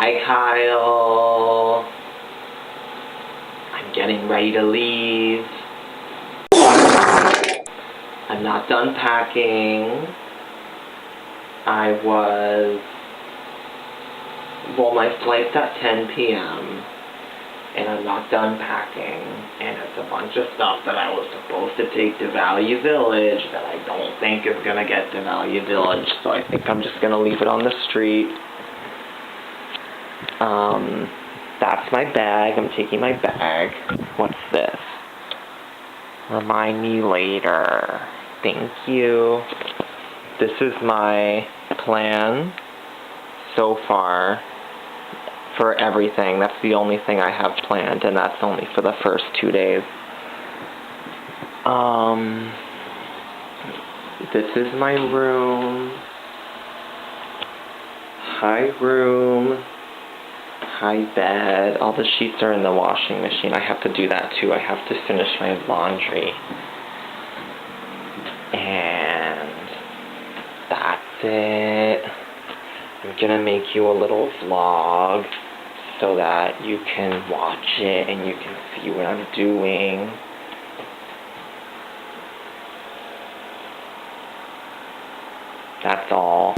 Hi, Kyle. I'm getting ready to leave. I'm not done packing. My flight's at 10 p.m. and I'm not done packing, and it's a bunch of stuff that I was supposed to take to Value Village that I don't think is gonna get to Value Village, so I think I'm just gonna leave it on the street. That's my bag. I'm taking my bag. What's this? Remind me later. Thank you. This is my plan so far for everything. That's the only thing I have planned, and that's only for the first 2 days. This is my room. Hi, room. Hi, bed. All the sheets are in the washing machine. I have to do that too. I have to finish my laundry. And that's it. I'm gonna make you a little vlog so that you can watch it and you can see what I'm doing. That's all.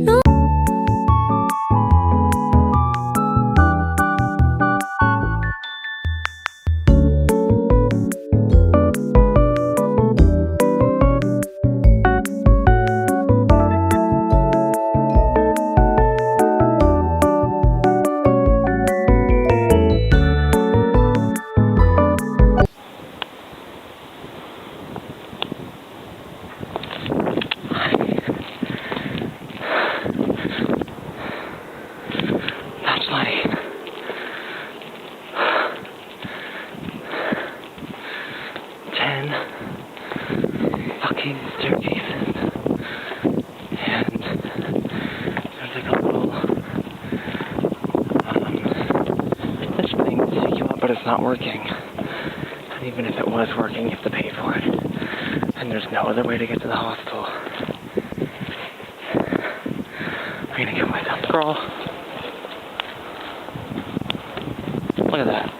Fucking staircases, and there's like a little this thing to take you up, but it's not working. And even if it was working, you have to pay for it. And there's no other way to get to the hospital. I'm gonna kill myself, girl. Look at that.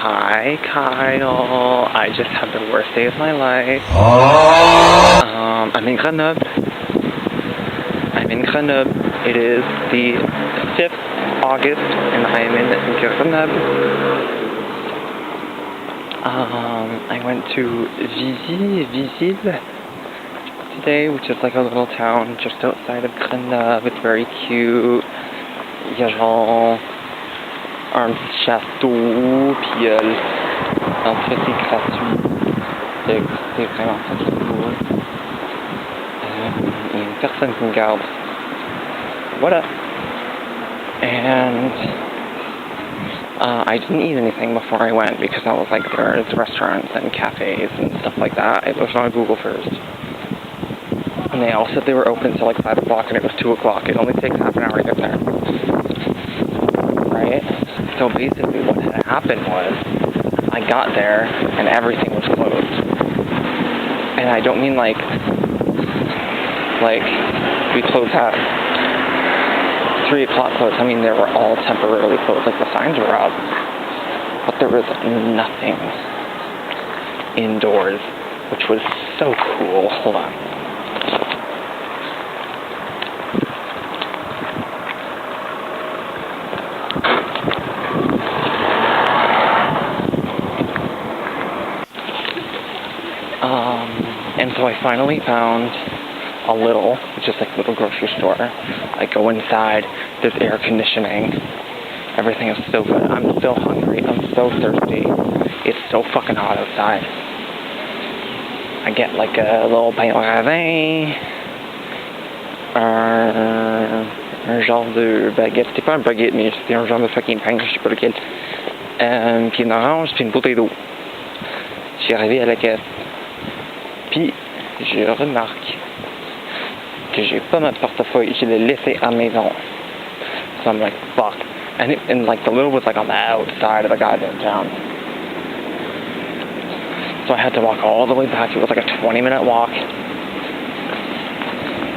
Hi, Kyle. I just had the worst day of my life. I'm in Grenoble. It is the 5th August, and I am in Grenoble. I went to Visible today, which is like a little town just outside of Grenoble. It's very cute. Il y a genre un petit château, puis l'entrée c'est gratuit. C'est vraiment très très cool. Il y a une personne qui me garde. Voilà. And I didn't eat anything before I went because I was like, there's restaurants and cafes and stuff like that. I looked on Google first. And they all said they were open till like 5 o'clock, and it was 2 o'clock. It only takes half an hour to get there. Right? So basically what had happened was, I got there and everything was closed. And I don't mean like we closed at 3 o'clock closed. I mean they were all temporarily closed, like the signs were up. But there was nothing indoors, which was so cool. Hold on. And so I finally found a little, which is like a little grocery store. I go inside, there's air conditioning. Everything is so good. I'm so hungry. I'm so thirsty. It's so fucking hot outside. I get like a little pain au raisin, un genre de baguette. C'était pas un baguette, mais c'était un genre de fucking pain, je sais pas lequel. Puis une orange, puis une bouteille d'eau. Je suis arrivé à la caisse. Puis, je remarque que j'ai pas ma portefeuille. Je l'ai laissé à la maison. So I'm like, fuck. And like the little was like on the outside of the goddamn town. So I had to walk all the way back. It was like a 20-minute walk.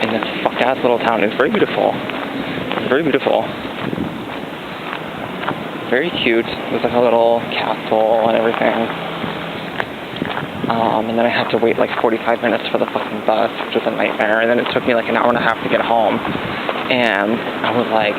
And this fuck-ass little town is very beautiful. Very beautiful. Very cute. There's like a little castle and everything. And then I had to wait like 45 minutes for the fucking bus, which was a nightmare. And then it took me like an hour and a half to get home. And I was like...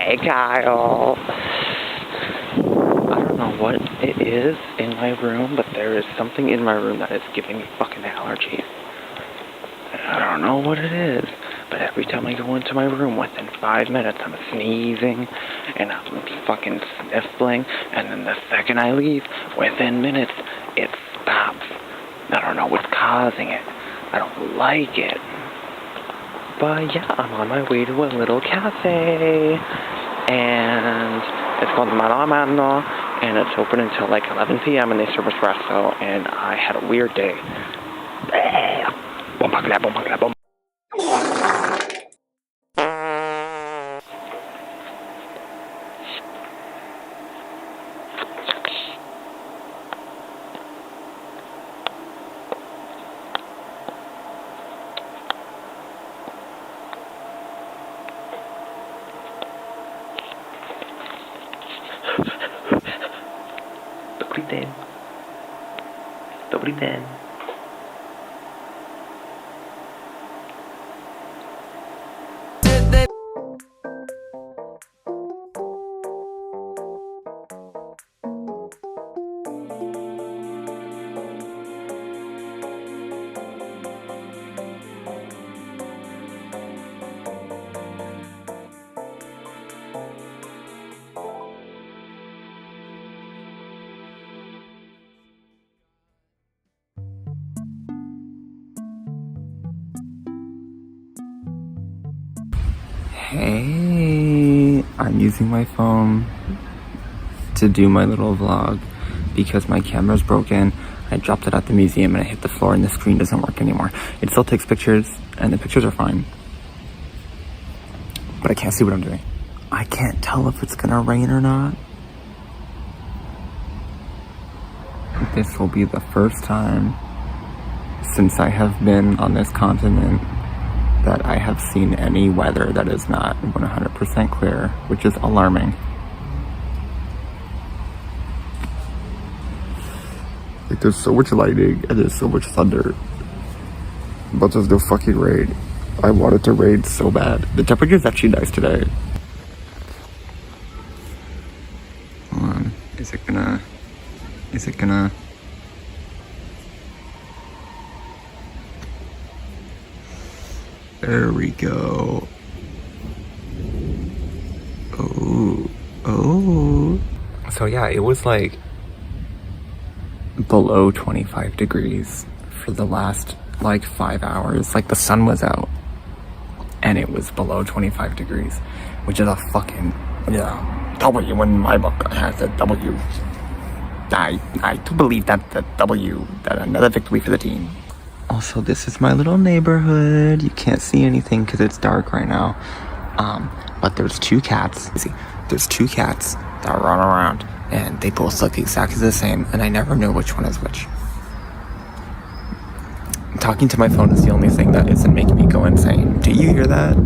Hey Kyle. I don't know what it is in my room, but there is something in my room that is giving me fucking allergies. I don't know what it is, but every time I go into my room, within 5 minutes, I'm sneezing, and I'm fucking sniffling, and then the second I leave, within minutes, it stops. I don't know what's causing it. I don't like it. But yeah, I'm on my way to a little cafe, and it's called Mano a Mano, and it's open until like 11 p.m. and they serve espresso, and I had a weird day. Boom, boom, boom, boom, boom. Dobrý den. Hey, I'm using my phone to do my little vlog because my camera's broken. I dropped it at the museum and I hit the floor and the screen doesn't work anymore. It still takes pictures and the pictures are fine, but I can't see what I'm doing. I can't tell if it's gonna rain or not. This will be the first time since I have been on this continent that I have seen any weather that is not 100% clear, which is alarming. Like, there's so much lightning and there's so much thunder, but there's no fucking rain. I want it to rain so bad. The temperature is actually nice today. Hold on, is it gonna... There we go. Oh. So yeah, it was like below 25 degrees for the last like 5 hours. Like the sun was out and it was below 25 degrees, which is a fucking, yeah, W in my book has a W. I do believe that the W, that another victory for the team. Also, this is my little neighborhood. You can't see anything because it's dark right now. But there's two cats. See, there's two cats that run around, and they both look exactly the same, and I never know which one is which. Talking to my phone is the only thing that isn't making me go insane. Do you hear that?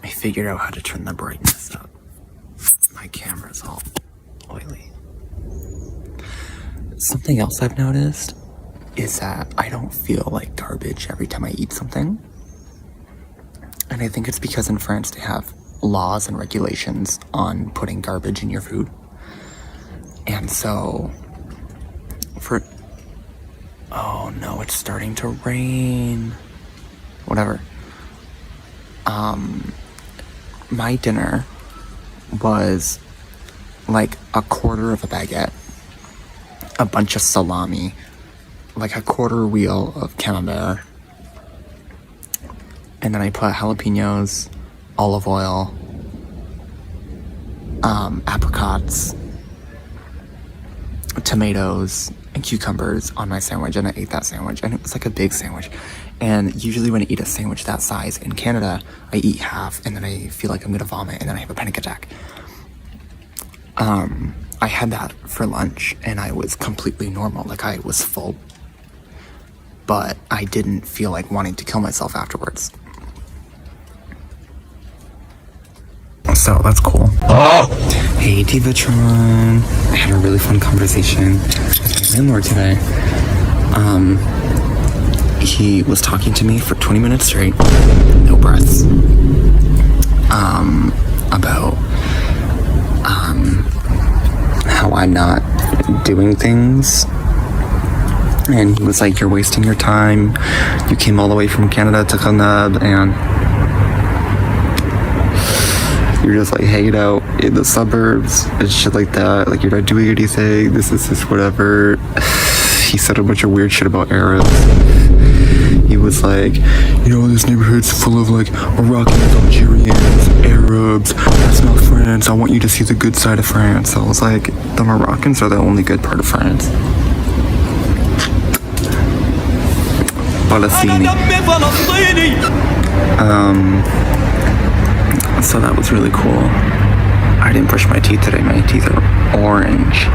I figured out how to turn the brightness up. My camera's all oily. Something else I've noticed is that I don't feel like garbage every time I eat something. And I think it's because in France they have laws and regulations on putting garbage in your food. And so oh no, it's starting to rain. Whatever. My dinner was like a quarter of a baguette, a bunch of salami, like a quarter wheel of camembert, and then I put jalapenos, olive oil, apricots, tomatoes, and cucumbers on my sandwich, and I ate that sandwich, and it was like a big sandwich. And usually when I eat a sandwich that size in Canada, I eat half, and then I feel like I'm gonna vomit, and then I have a panic attack. I had that for lunch, and I was completely normal, like I was full, but I didn't feel like wanting to kill myself afterwards. So that's cool. Oh! Hey, Divatron. I had a really fun conversation with my landlord today. He was talking to me for 20 minutes straight, no breaths, about, how I'm not doing things. And he was like, you're wasting your time. You came all the way from Canada to Canada, and you're just like hanging out in the suburbs and shit like that. Like, you're not doing anything. This is just whatever. He said a bunch of weird shit about Arabs. He was like, you know, this neighborhood's full of like Moroccans, Algerians, Arabs. That's not France. I want you to see the good side of France. I was like, the Moroccans are the only good part of France. Palestine. So that was really cool. I didn't brush my teeth today. My teeth are orange.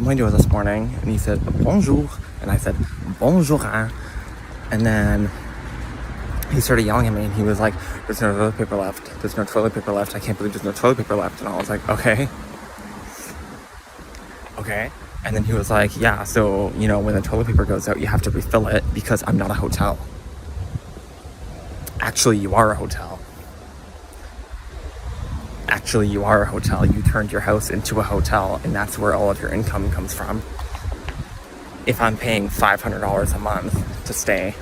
My door this morning, and he said bonjour, and I said bonjour, and then he started yelling at me, and he was like, there's no toilet paper left, there's no toilet paper left, I can't believe there's no toilet paper left. And I was like, okay, and then he was like, yeah, so, you know, when the toilet paper goes out, you have to refill it, because I'm not a hotel. Actually, you are a hotel. Actually, you are a hotel. You turned your house into a hotel, and that's where all of your income comes from. If I'm paying $500 a month to stay,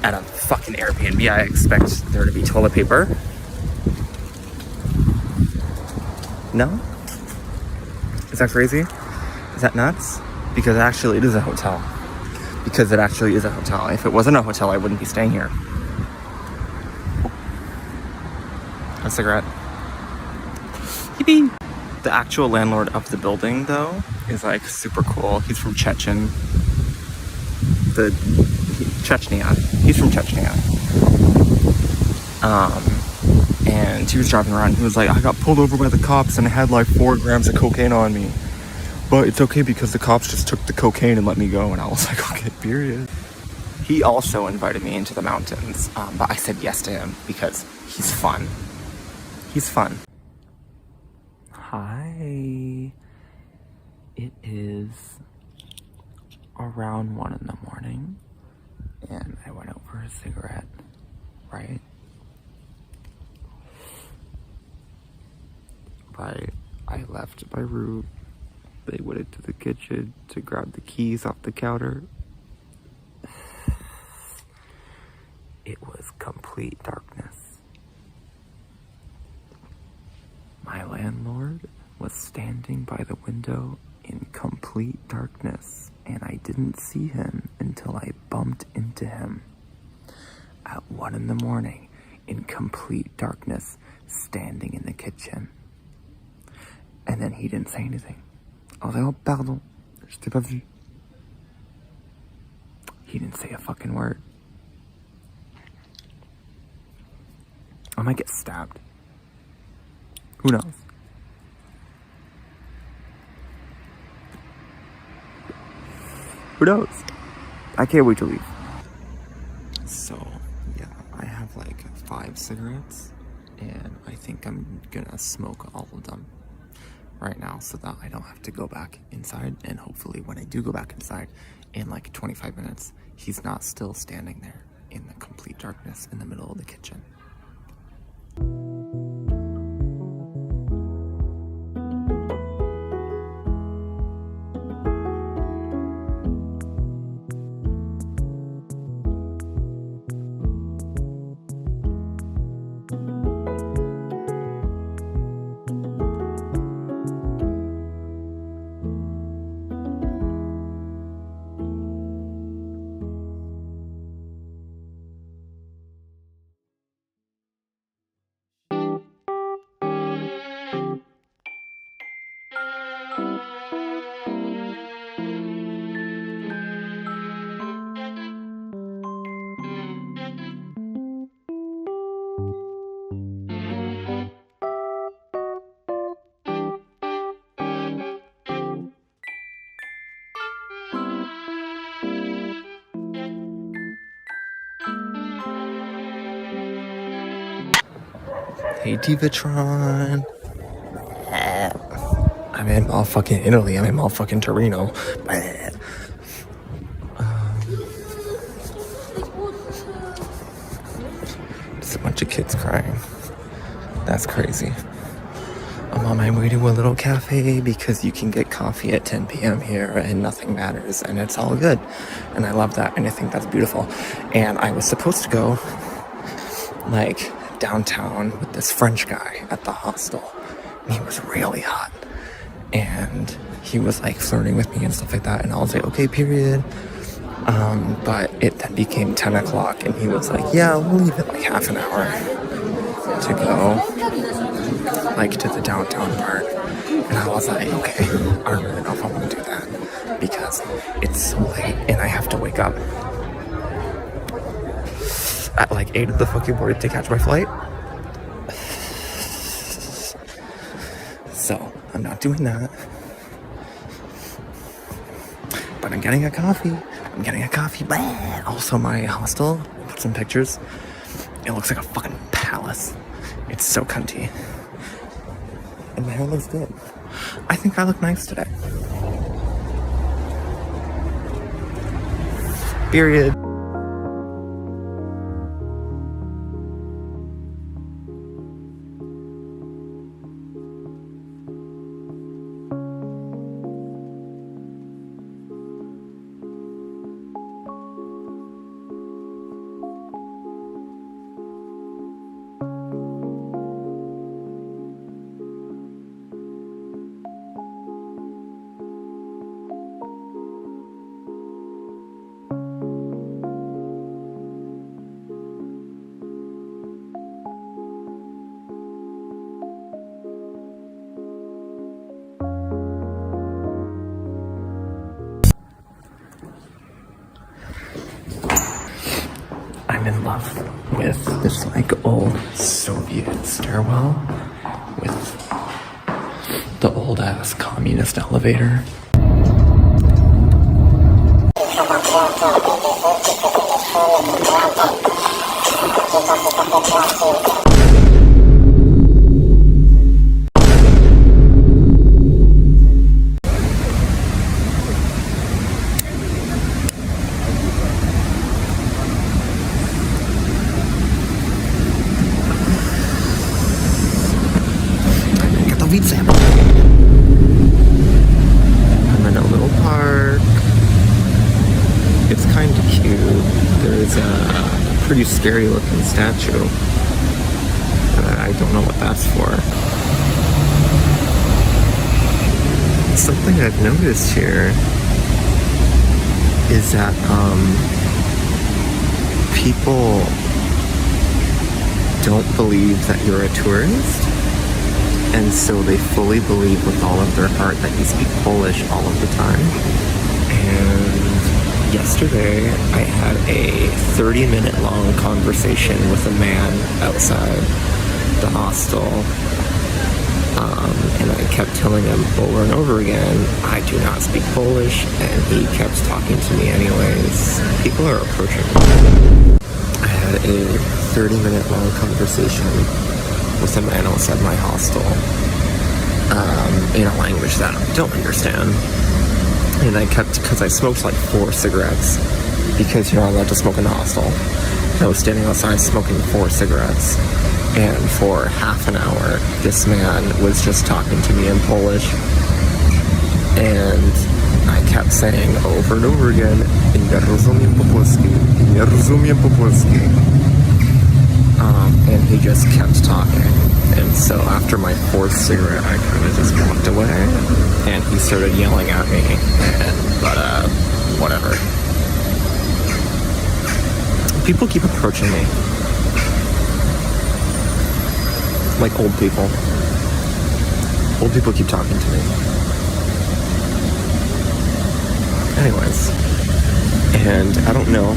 at a fucking Airbnb, I expect there to be toilet paper. No? Is that crazy? Is that nuts? Because actually it is a hotel. Because it actually is a hotel. If it wasn't a hotel, I wouldn't be staying here. A cigarette. Yippee! The actual landlord of the building, though, is like super cool. He's from Chechnya. He's from Chechnya. And he was driving around. He was like, I got pulled over by the cops and I had like 4 grams of cocaine on me. But it's okay because the cops just took the cocaine and let me go. And I was like, okay, period. He also invited me into the mountains. But I said yes to him because he's fun. He's fun. Hi. It is around 1 in the morning. And I went out for a cigarette, right? But I left my room. They went into the kitchen to grab the keys off the counter. It was complete darkness. My landlord was standing by the window in complete darkness, and I didn't see him until I bumped into him at 1 in the morning in complete darkness, standing in the kitchen. And then he didn't say anything. I was like, oh, pardon, je t'ai pas vu. He didn't say a fucking word. I might get stabbed. Who knows? Who knows? I can't wait to leave. So, yeah, I have like 5 cigarettes, and I think I'm gonna smoke all of them right now so that I don't have to go back inside. And hopefully when I do go back inside in like 25 minutes, he's not still standing there in the complete darkness in the middle of the kitchen. Hey, Divatron. I'm in motherfucking Italy. I'm in motherfucking Torino. Just a bunch of kids crying. That's crazy. I'm on my way to a little cafe because you can get coffee at 10 p.m. here and nothing matters and it's all good. And I love that and I think that's beautiful. And I was supposed to go like downtown with this French guy at the hostel. And he was really hot. And he was like flirting with me and stuff like that. And I was like, okay, period. But it then became 10 o'clock and he was like, yeah, we'll leave it like half an hour to go like to the downtown part. And I was like, okay, I don't really know if I want to do that because it's so late and I have to wake up at like 8 of the fucking morning to catch my flight. So I'm not doing that. But I'm getting a coffee. Also, my hostel, I put some pictures. It looks like a fucking palace. It's so cunty. And my hair looks good. I think I look nice today. Period. in love with this like old Soviet stairwell with the old ass communist elevator. Get the wheat sandwich. I'm in a little park. It's kind of cute. There's a pretty scary looking statue. I don't know what that's for. Something I've noticed here is that people don't believe that you're a tourist, and so they fully believe with all of their heart that you speak Polish all of the time. And yesterday I had a 30-minute long conversation with a man outside the hostel, and I kept telling him over and over again, I do not speak Polish, and he kept talking to me anyways. People are approaching me. I had a 30-minute long conversation with a man outside my hostel, in a language that I don't understand. And I kept, because I smoked like 4 cigarettes, because you're not allowed to smoke in the hostel. I was standing outside smoking 4 cigarettes, and for half an hour, this man was just talking to me in Polish, and I kept saying over and over again, "Nie rozumiem po polski, nie rozumiem po polski," and he just kept talking. And so after my 4th cigarette, I kind of just walked away, and he started yelling at me, but whatever. People keep approaching me. Like old people. Old people keep talking to me. Anyways. And I don't know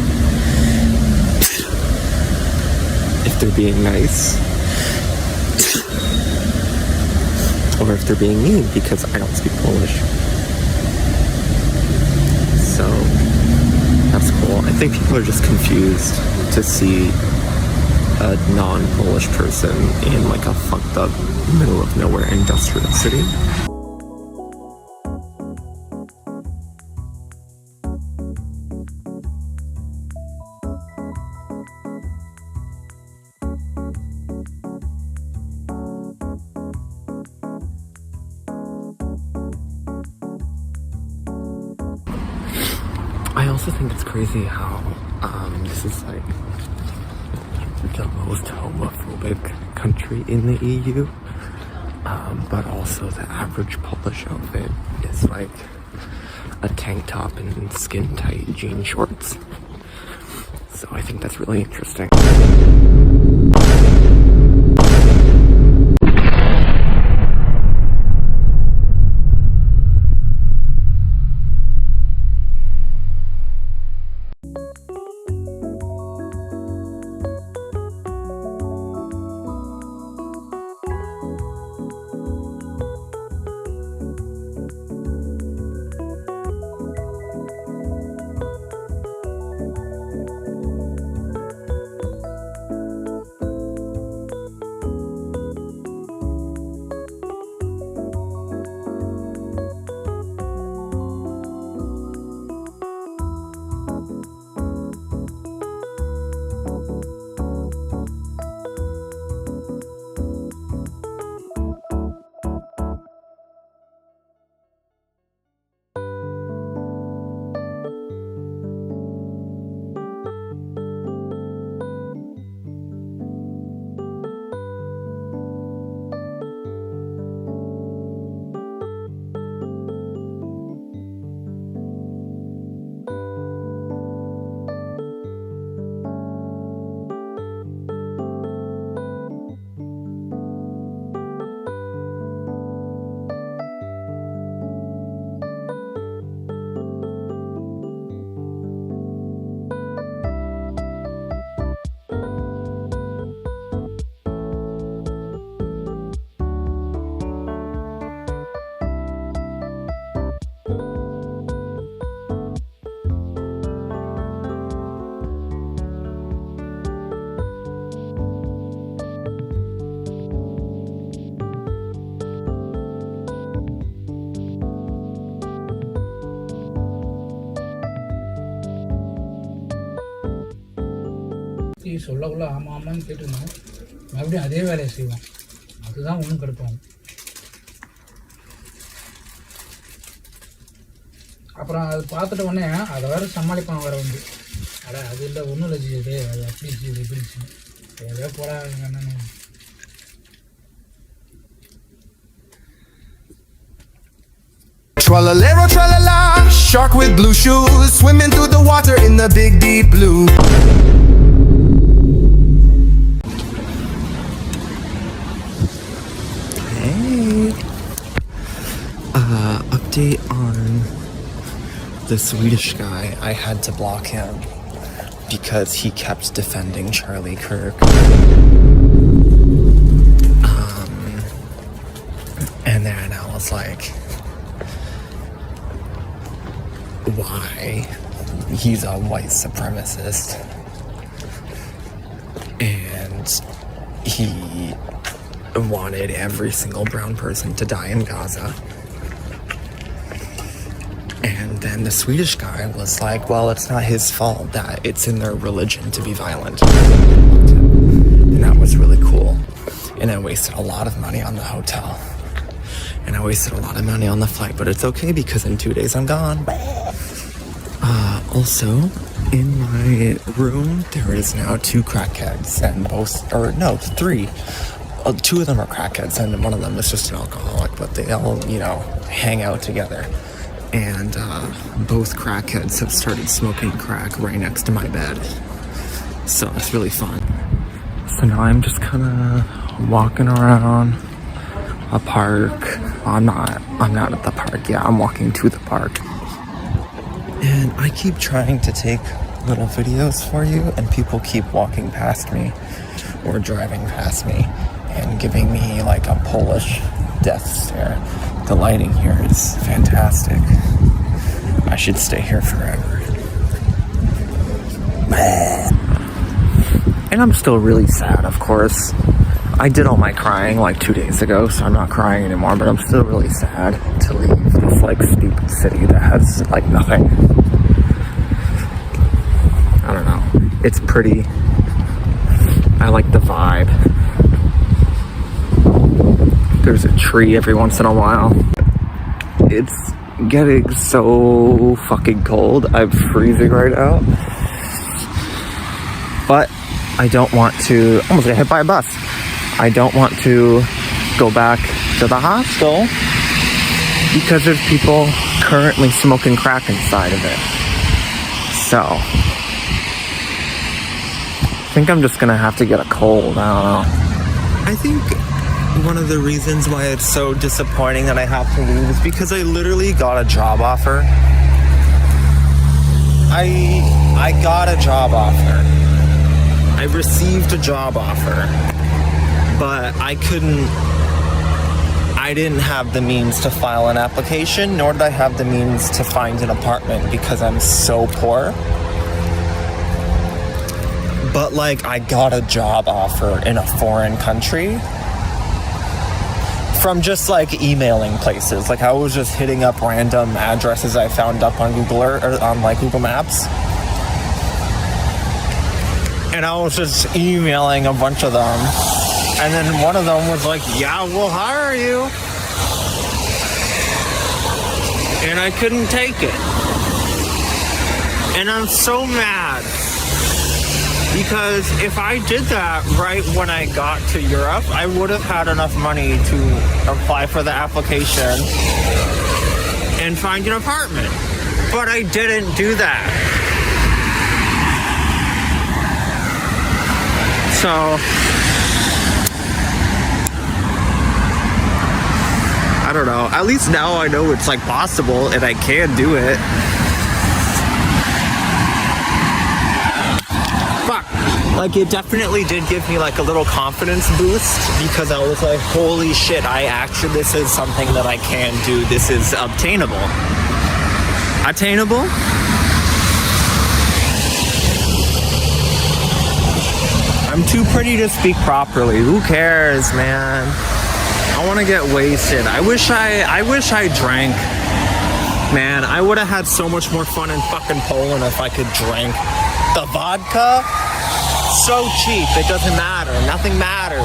if they're being nice or if they're being mean because I don't speak Polish. So that's cool. I think people are just confused to see a non-Polish person in like a fucked up middle of nowhere industrial city. I also think it's crazy how this is like the most homophobic country in the EU, but also the average Polish outfit is like a tank top and skin tight jean shorts. So I think that's really interesting. சொல்லக்குள்ள ஆமாம் ஆமான்னு கேட்டுருந்தோம், மறுபடியும் அதே வேலையை செய்வோம். அதுதான் ஒன்றும் கடுப்பாகும். அப்புறம் அது பார்த்துட்ட உடனே அதை வேறு சமாளிப்பான் வேறு வந்து, அது இல்லை ஒன்றும் இல்லை ஜி, அது அப்படி ஜி இது இப்படிச்சு எதையோ போகிறாங்க என்னன்னு. Tralala, tralala, shark with blue shoes, swimming through the water in the big deep blue. Hey. Update on the Swedish guy. I had to block him because he kept defending Charlie Kirk. And then I was like, why? He's a white supremacist. And he wanted every single brown person to die in Gaza. And then the Swedish guy was like, well, it's not his fault that it's in their religion to be violent. And that was really cool. And I wasted a lot of money on the hotel. And I wasted a lot of money on the flight, but it's okay because in 2 days I'm gone. Also, in my room, there is now 2 crackheads and three. 2 of them are crackheads and one of them is just an alcoholic, but they all, hang out together. And both crackheads have started smoking crack right next to my bed. So it's really fun. So now I'm just kind of walking around a park. I'm not at the park. Yeah, I'm walking to the park. And I keep trying to take little videos for you, and people keep walking past me or driving past me and giving me like a Polish death stare. The lighting here is fantastic. I should stay here forever. And I'm still really sad, of course. I did all my crying like 2 days ago, so I'm not crying anymore, but I'm still really sad to leave this like stupid city that has like nothing. I don't know. It's pretty. I like the vibe. There's a tree every once in a while. It's getting so fucking cold. I'm freezing right now. But I don't want to. Almost got hit by a bus. I don't want to go back to the hostel because there's people currently smoking crack inside of it. So I think I'm just gonna have to get a cold. I don't know. I think one of the reasons why it's so disappointing that I have to leave is because I literally got a job offer. I got a job offer. I received a job offer. But I didn't have the means to file an application, nor did I have the means to find an apartment because I'm so poor. But like, I got a job offer in a foreign country from just like emailing places. Like I was just hitting up random addresses I found up on Google or on like Google Maps. And I was just emailing a bunch of them. And then one of them was like, yeah, we'll hire you. And I couldn't take it. And I'm so mad. Because if I did that right when I got to Europe, I would have had enough money to apply for the application and find an apartment. But I didn't do that. So I don't know. At least now I know it's like possible and I can do it. Fuck. Like it definitely did give me like a little confidence boost because I was like, holy shit, this is something that I can do. This is obtainable. Attainable? I'm too pretty to speak properly. Who cares, man? I want to get wasted. I wish I drank. Man, I would have had so much more fun in fucking Poland if I could drink. The vodka? So cheap, it doesn't matter. Nothing matters.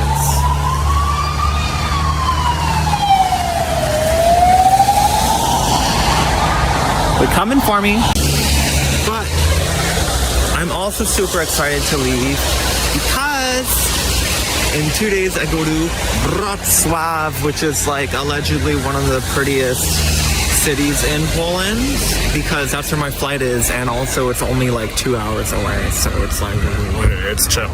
They're coming for me. But I'm also super excited to leave because in 2 days I go to Wrocław, which is like allegedly one of the prettiest cities in Poland, because that's where my flight is, and also it's only like 2 hours away, so it's like, it's chill.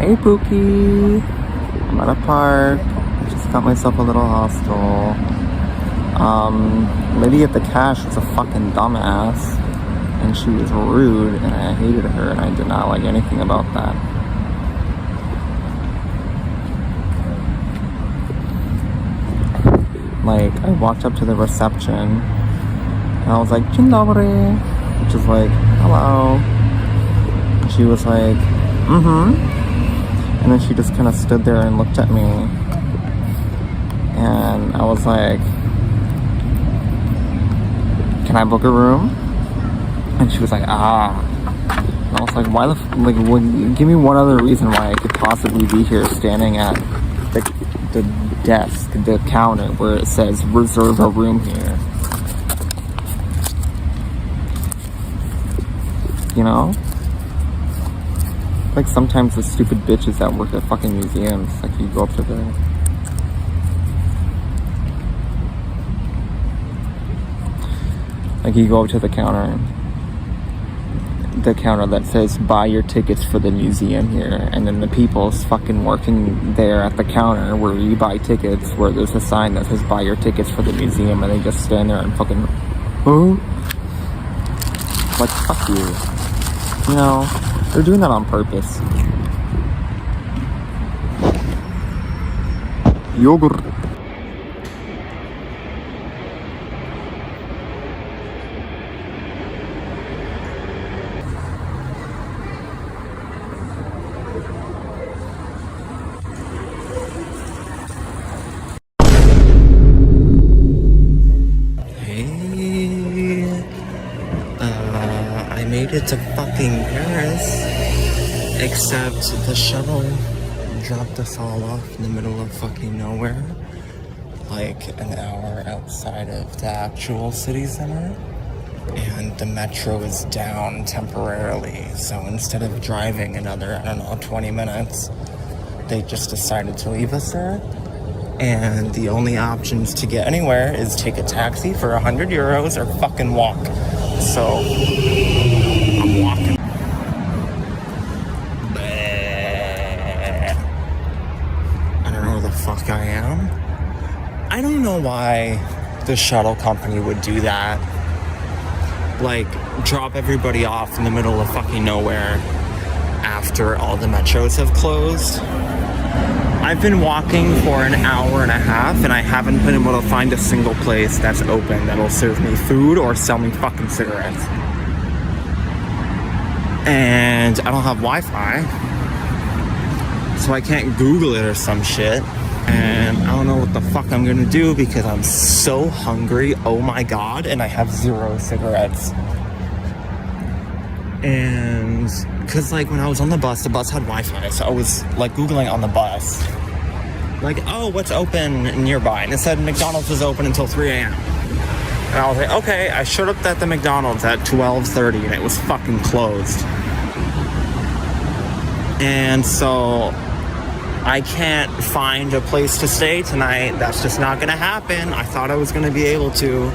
Hey Pookie, I'm at a park. I just got myself a little hostel. Lady at the cash was a fucking dumbass, and she was rude, and I hated her, and I did not like anything about that. Like, I walked up to the reception, and I was like, "Dzień dobry," which is like, "Hello." And she was like, And then she just kind of stood there and looked at me. And I was like, "Can I book a room?" And she was like, "Ah." And I was like, "Why give me one other reason why I could possibly be here standing at the desk, the counter where it says reserve a room here." You know? Like sometimes the stupid bitches that work at fucking museums, like you go up to the counter that says buy your tickets for the museum here, and then the people's fucking working there at the counter where you buy tickets, where there's a sign that says buy your tickets for the museum, and they just stand there and fucking like, fuck you. You know, they're doing that on purpose. Yogurt. I made it to fucking Paris, except the shuttle dropped us all off in the middle of fucking nowhere, like an hour outside of the actual city center, and the metro is down temporarily, so instead of driving another, 20 minutes, they just decided to leave us there. And the only options to get anywhere is take a taxi for 100 euros or fucking walk. So, I'm walking. I don't know where the fuck I am. I don't know why the shuttle company would do that. Like, drop everybody off in the middle of fucking nowhere after all the metros have closed. I've been walking for an hour and a half and I haven't been able to find a single place that's open that'll serve me food or sell me fucking cigarettes. And I don't have Wi-Fi, so I can't Google it or some shit. And I don't know what the fuck I'm gonna do because I'm so hungry, oh my god, and I have 0 cigarettes. And because like when I was on the bus had Wi-Fi, so I was like Googling on the bus, like, oh, what's open nearby? And it said McDonald's was open until 3 a.m. And I was like, okay, I showed up at the McDonald's at 12:30 and it was fucking closed. And so I can't find a place to stay tonight. That's just not gonna happen. I thought I was gonna be able to,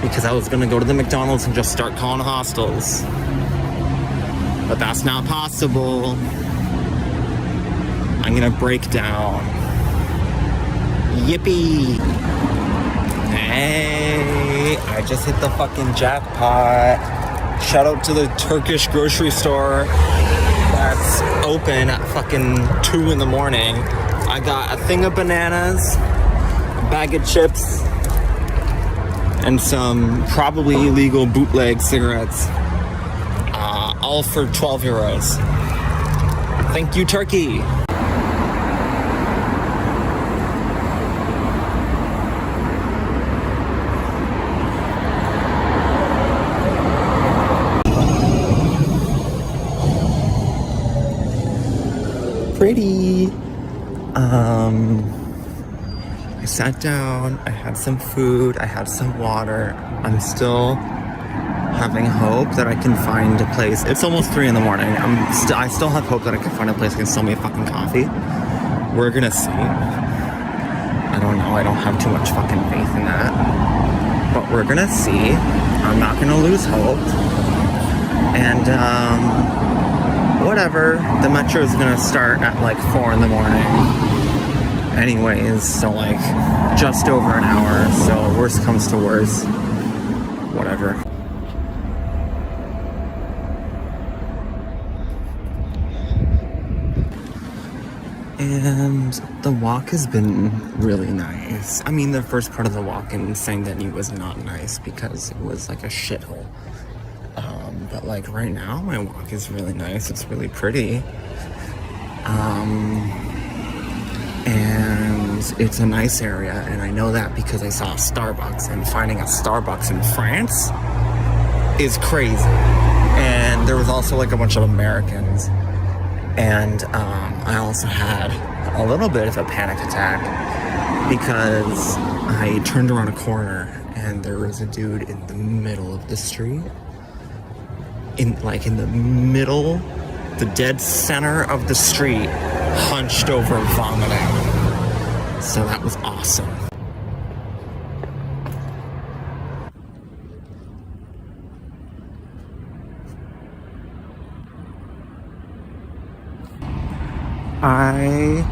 because I was gonna go to the McDonald's and just start calling hostels. But that's not possible. I'm gonna break down. Yippee! Hey, I just hit the fucking jackpot. Shout out to the Turkish grocery store that's open at fucking 2 in the morning. I got a thing of bananas, a bag of chips, and some probably illegal bootleg cigarettes. All for 12 euros. Thank you, Turkey. Pretty. I sat down, I had some food, I had some water. I'm still having hope that I can find a place. It's almost 3 in the morning. I still have hope that I can find a place that can sell me a fucking coffee. We're gonna see. I don't know, I don't have too much fucking faith in that. But we're gonna see. I'm not gonna lose hope. And, whatever. The metro is gonna start at like 4 in the morning. Anyways, so like just over an hour. So worst comes to worst. Whatever. And the walk has been really nice. I mean, the first part of the walk in Sangdeni was not nice because it was like a shithole. But like right now, my walk is really nice. It's really pretty. And it's a nice area. And I know that because I saw a Starbucks. And finding a Starbucks in France is crazy. And there was also like a bunch of Americans. And I also had a little bit of a panic attack because I turned around a corner and there was a dude in the middle of the street. In the middle, the dead center of the street, hunched over vomiting. So that was awesome. I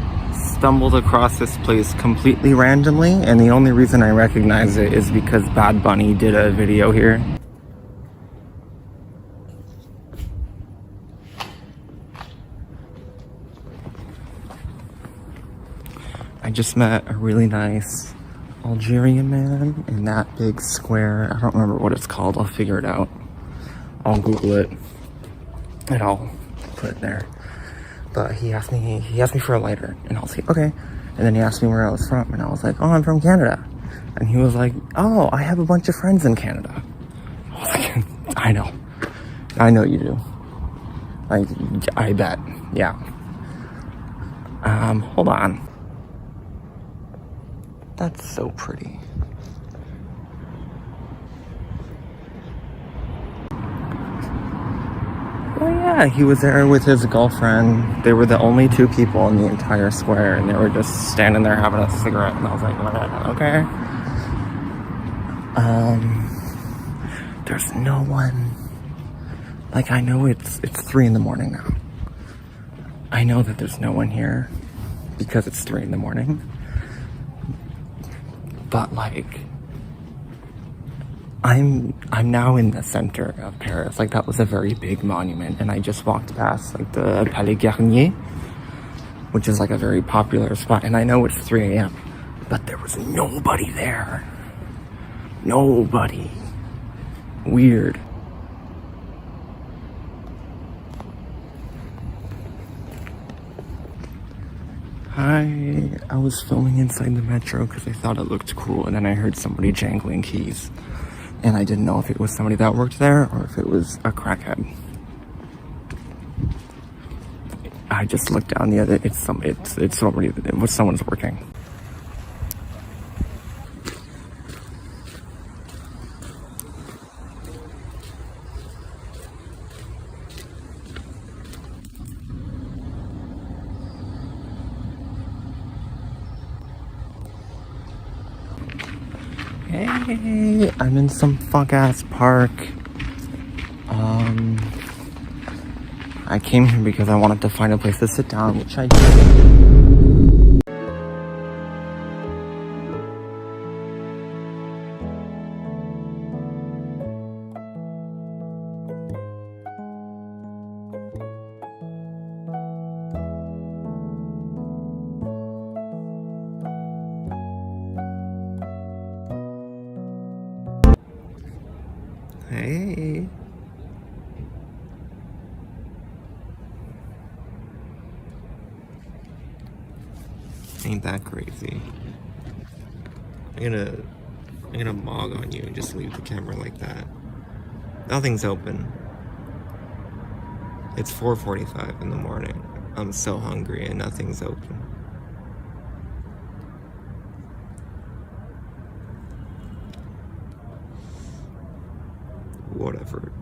stumbled across this place completely randomly, and the only reason I recognize it is because Bad Bunny did a video here. I just met a really nice Algerian man in that big square. I don't remember what it's called. I'll figure it out. I'll Google it and I'll put it there. But he asked me for a lighter, and I was like, okay. And then he asked me where I was from, and I was like, oh, I'm from Canada. And he was like, oh, I have a bunch of friends in Canada. I was like, I know you do. Like, I bet, yeah. Hold on. That's so pretty. Oh yeah, he was there with his girlfriend. They were the only 2 people in the entire square, and they were just standing there having a cigarette, and I was like, okay. There's no one. Like, I know it's 3 in the morning now. I know that there's no one here because it's 3 in the morning. But like, I'm now in the center of Paris. Like, that was a very big monument, and I just walked past, like, the Palais Garnier, which is like a very popular spot, and I know it's 3 a.m., but there was nobody there. Nobody. Weird. I was filming inside the metro because I thought it looked cool, and then I heard somebody jangling keys, and I didn't know if it was somebody that worked there or if it was a crackhead. I just looked down the other. It's somebody. Someone's working. Hey, I'm in some fuck-ass park. I came here because I wanted to find a place to sit down, which I did. Hey. Ain't that crazy? I'm gonna mog on you and just leave the camera like that. Nothing's open. It's 4:45 in the morning. I'm so hungry and nothing's open. Whatever.